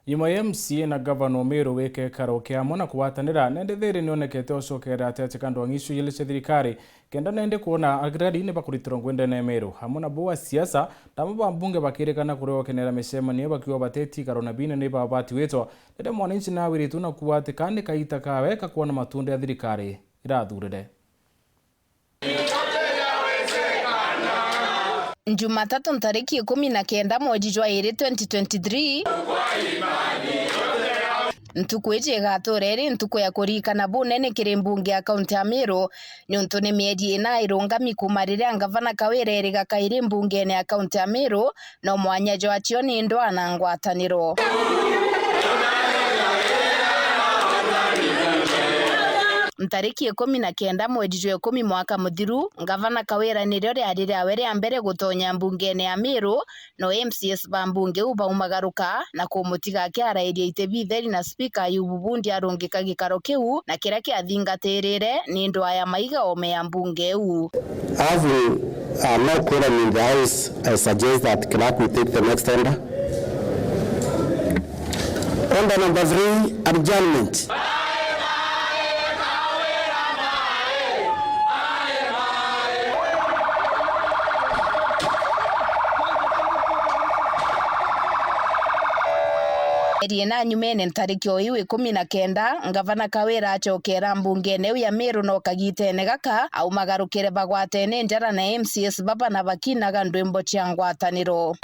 Imo MCA na Governor Meru weke karaoke amona kuwatanira nende thiri nionekete ocokera atete ndwangishu yile thirikari kenda nende kuona agrari ne bakuritiro ngwende na Meru hamona boa siasa tamo bambunge bakirekana kureokenera micemania bakiwa bateti karona bine ne babati wetwa nende mwananchi na wiritu na kuwate kane kaita kawe kakuona matunda ya thirikari irathurire. Jumatatu tariki 19 mwezi wa 2023 ntuku ije gatoreri ntuku ya kurikana bunene kiri mbunge ya kaunti ya Meru ni untu ni miedi ina irungami kumarire ngavana Kawere gakaire mbunge ya kaunti ya Meru no mwanya jo atio ni ndwana ngwataniro. Mtariki 19 mwezi wa 10 mwaka muthiru ngavana Kawere nirio riari riawe ria mbere gutonya mbungene ya Meru no MCS ba mbunge ubaumagaruka na kumutiga akiarairia itebi theri na speaker Ayubu Bundi arungika gikaro kiu na kira kiathingatirire ni ndwa ya maiga ome ya mbunge u. No quorum in the house, I suggest that clerk will take the next tender. Order number 3, adjournment. Eriena nyumene ntariki oyu 19 ngavana Kawere achokera mbungene ya Meru no kagitene gaka au magarukire bagwatene njara na MCS baba na bakinaga ndwimbo cia ngwataniro.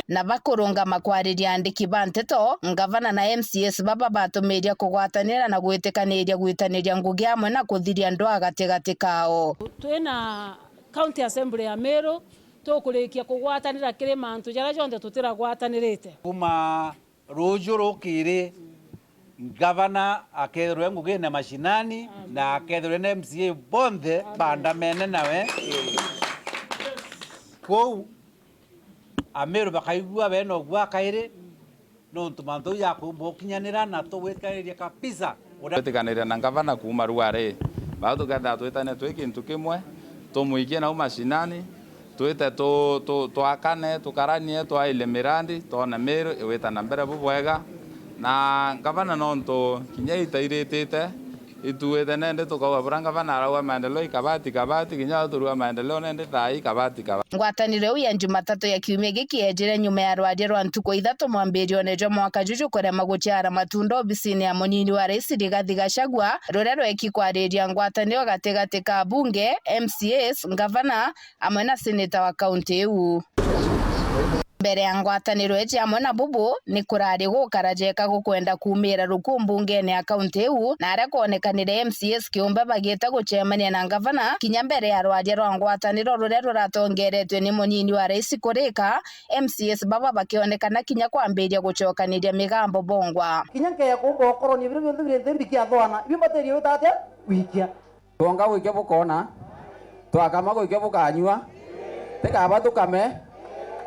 Na bakurunga makwariria andiki banteto ngavana na MCS baba batumiria kugwatanira na gwitaniriria ngugi amwe na kuthiria ndwa gatigati kao. Twina county assembly ya Meru tukurikia kugwatanira kiri mantu jara jonde tutiragwatanirite kuma ruju rukiri gavana akerwe ngugi na mashinani na akerwe na MCA bonde bandamene nawe ko Ameru bakaigua beno gwa kaire no ntumanto ya kubokinyanira na to wetkanira kabisa wetkanira na gavana kuma ruare bado kada twetane twekintu kimwe tumuikie na mashinani twete to akane tukaranie to ile mirandi to na Meru ewetana mbere bubwega na gavana nonto kinyaita iretete ituwete nende tukawa branga bana arawa maendeleo kabati kinya turua maendeleo nende tai kabati. Ngwataniro ya Jumatatu ya kiumia giki ejire nyuma ya rwadia rwa ntuko ithatu mwambirio nejo mwaka juju kurema guciara matundo obisini ya munini wa rais Rigathi Gachagua ruria rwekikwareria ngwataniro gatigati ka bunge MCS ngavana amwe na seneta wa kaunti iu. Mbere ya ngwataniro eji amwe na bubu ni kurari gukarajeka gukwenda kumira rukumbungene ya kaunti iu na aria kuonekanire MCS kiumbe bagita gucemania na ngavana kinya mbere ya rwadia rwa ngwataniro ruria ruratongeretwe ni munini wa rais kurika MCS baba bakionekana kinya kwambiria gucokaniria migambo bongwa kinya nkeya kumba okoroni bire byo bire thembi kia thwana ibi materio utate wikia tonga wikia bukona twakama wikia bukanywa tekaba tukame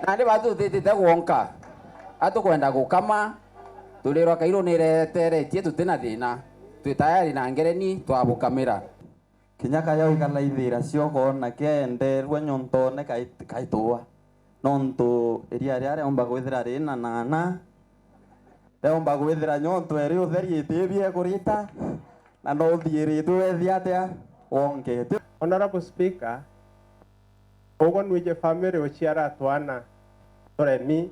nandi batu titite gwonka atukwenda gukama tulirwa kairo nireteretie tutina thina twitayari na ngereni twabukamira kinyaka yao ikalaithira cioko na kenderwa nyontone kaitua nontu iria ria omba gwithira rina nana omba gwithira nyonto eri utheri itibie kurita na no thiiritu ethiatia wonkete. Honorable Speaker, ogo nwije family ochiara twana toremi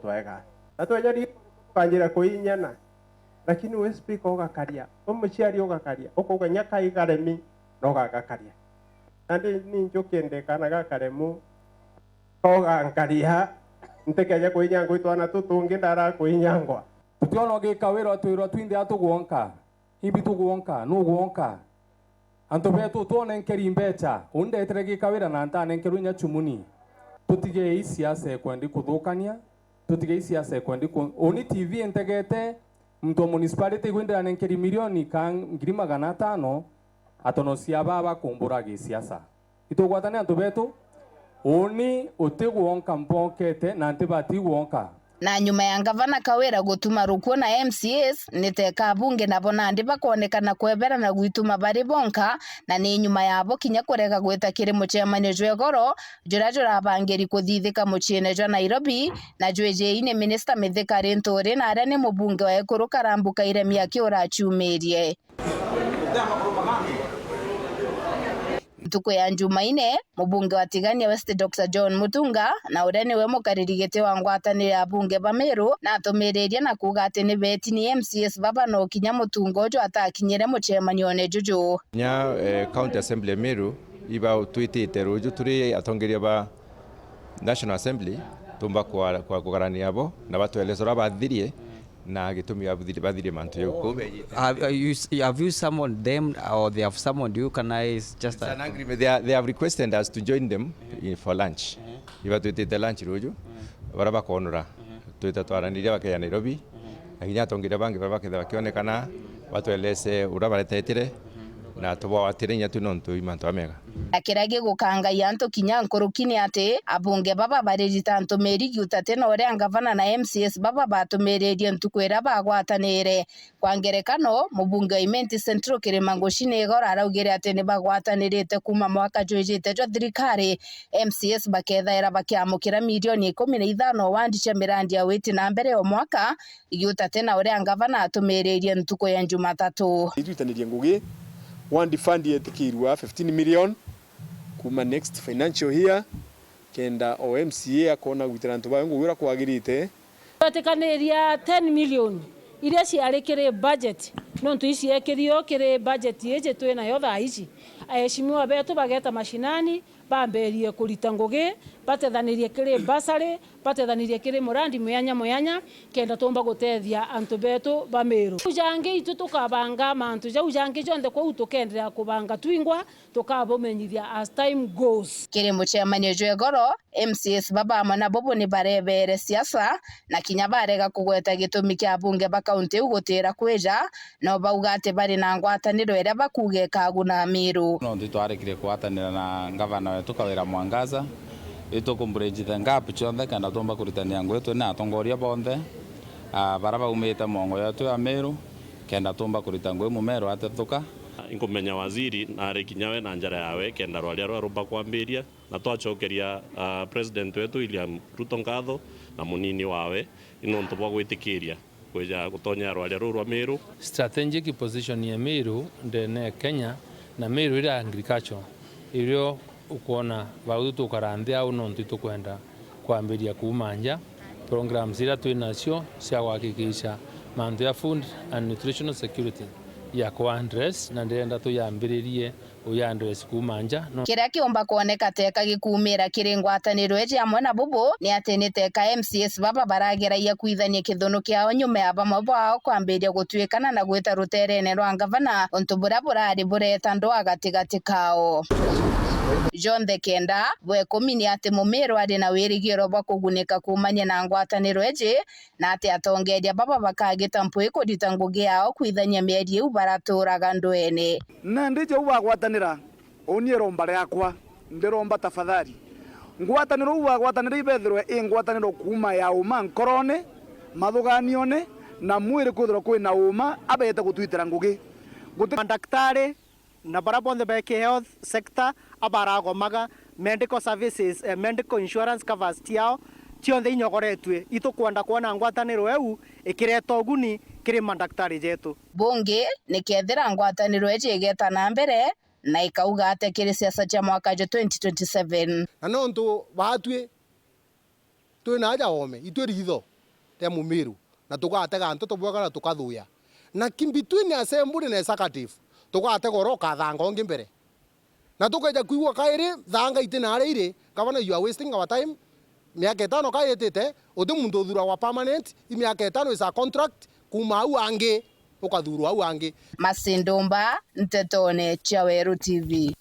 twega na twejari kanjira kuinyana lakini we speaker ogakaria omuchiari ogakaria okoga nyaka igaremi no gagakaria andi ni njokende kana gakaremu ogankaria ntekeje kuinyangwa twana tutungi ndara kuinyangwa tutiono gikawira twiro twinde atugwonka ibi tugwonka no gwonka anto beto tuone nkeri mbecha undetere gikawira na ntane nkerunya chumuni tutige isiasa ekwendi kuthukania tutige isiasa ekwendi oni TV entegete mtu municipality gwindira nkeri milioni kan 500 atono cia baba kumbura gisiasa itugwatane anto beto oni utigwonka mpokete na ntibati gwonka Na nyuma ya ngavana Kawira gutuma rukuo na MCAs niteka bunge nabo nandi bakonekana kwebera na gwituma bari bonka na ni nyuma yabo kinya kurega gweta kiri mucemanio jwe goro jura bangeri kuthithika muciene jwa Nairobi na jweje-ine minister Mithika Linturi na aria ni mubunge wa Ekuru Karambuka Iremia Kiurachumirie. Ntuku ya Jumaine mubunge wa Tigania West Dr. John Mutunga na uria niwe mukariri giti wa ngwataniro ya bunge ba Meru na atumireria na kuga ati ni beti ni MCS baba no kinya Mutunga jo atakinyire mucemanio ne juju nya county assembly Meru iba twitite ruju turi atongeria ba National Assembly tumba kwa kugarania abo na batwelezora bathirie na gitumi bathirie mantu yo. Have you summoned them or they have summoned you? Can I just an agreement? They have requested us to join them for lunch. Iba twitite lunch ruju baraba konora twitataranire bakaya Nairobi aginya tongira bangi babaketha bakionekana batweleze urabaretetire na tubo atirinya tunontu imantu amega akirage gukanga yanto kinya nkurukini ati abunge baba barejita ntumeri giutate no ore ngavana na MCS baba batumererie ntukwera bagwatanire kwa ngerekano mubunge Imenti Central Kirimango Shinegora araugire ati ni bagwatanirite kuma mwaka jwejite jwa thirikari MCS bakethaira bakiamukira milioni 15 wandisha mirandi ya witi na mbere o mwaka giutate na ore ngavana atumererie ntuko ya Jumatatu itutanirie ngugi one fund yetikirwa 15 million kuma next financial year kenda OMCA akona gwitira ntu bangu wira kwagirite batekaniria 10 million iria ciarikire budget no ntu ici ekirio kire budget yeje twina yo thaa ici aheshimiwa betu bageta mashinani bamberie kurita ngugi batethanirie kire basari batethanirie kire murandi muyanya kenda tomba gutethia antu betu ba Meru ujange itu tukabanga mantu ja ujange jonde kwa utukendera kubanga twingwa tukabomenyithia as time goes kire mucemanio jwe goro MCS baba amana bobo ni barebere siasa na kinya barega kugweta gitumi kya bunge ba county ugutira kweja no baugate bari na ngwataniro era bakuge kaguna Meru no nditwarekire kwatanira na ngavana wetu Kawira Mwangaza itukumburejitha ngapi chonde kana tomba kuritania ngwetu na atongoria bonthe baraba umite mongo yetu ya Meru kenda tomba kurita ngwe mu Meru atethuka inkumenya waziri na rekinyawe na njara yawe kenda rwalia rumba kwambiria na twachokeria president wetu William Ruto ngatho na munini wawe ino ntobwa gwitikiria kweja gutonya rwalia rwa Meru. Strategic position ya Meru ndene Kenya na Meru ira agriculture irio ukuona baudu tukarandia au nontu tukwenda kwambiria kumanja programs ira twinacio cia gwakikisha mantu ya food and nutritional security ya address na ndenda tuyambiririe address kumanja no. Kiria kiomba kuoneka teka gikumira kiri ngwataniro eje amwe na bubu ni ati ni teka MCS baba barageraia kuithania kithono kiao nyume ya bamwe bao kwambiria gutwikana na gwita ruterene rwa ngavana ontu burari bureta ndwa gatigati kao John the Kenda bwe komini ati Mumeru ari na wirigiro bwa kugunika kumanya na ngwataniro eje na ati atongeria baba bakagita mpwe kudita ngugi yao kuithania mieri u baraturaga ndwene na ndije ubagwatanira oniero mbare yakwa ndiromba tafadhali ngwataniro ubagwatanira ibethirwe ngwataniro kuma ya uma nkorone mathuganione na mwiri kuthiro kwina uma abete gutwitira ngugi daktari na barabonde beke health sector abaragomaga medical services medical insurance covers tiao tionde inyogoretwe itukwenda kuona ngwataniro eu ikireta uguni kiri madaktari jetu bunge nikethira ngwataniro eje igeta na mbere na ikauga ate kiri siasa cha mwaka 2027 na nontu batwe twina aja ome itwe ritho te Mumeru na tugatega antu tubwaga tukathuya na between assembly na executive tugate goro kathanga ongi mbere na tukaja kuigwa kairi thanga itinare ire gavana you are wasting our time miaka 5 kayetete uthi muntu thura wa permanent miaka 5 is a contract kuma au ange ukathurwa au ange Masindumba Ntetone Chaweru TV.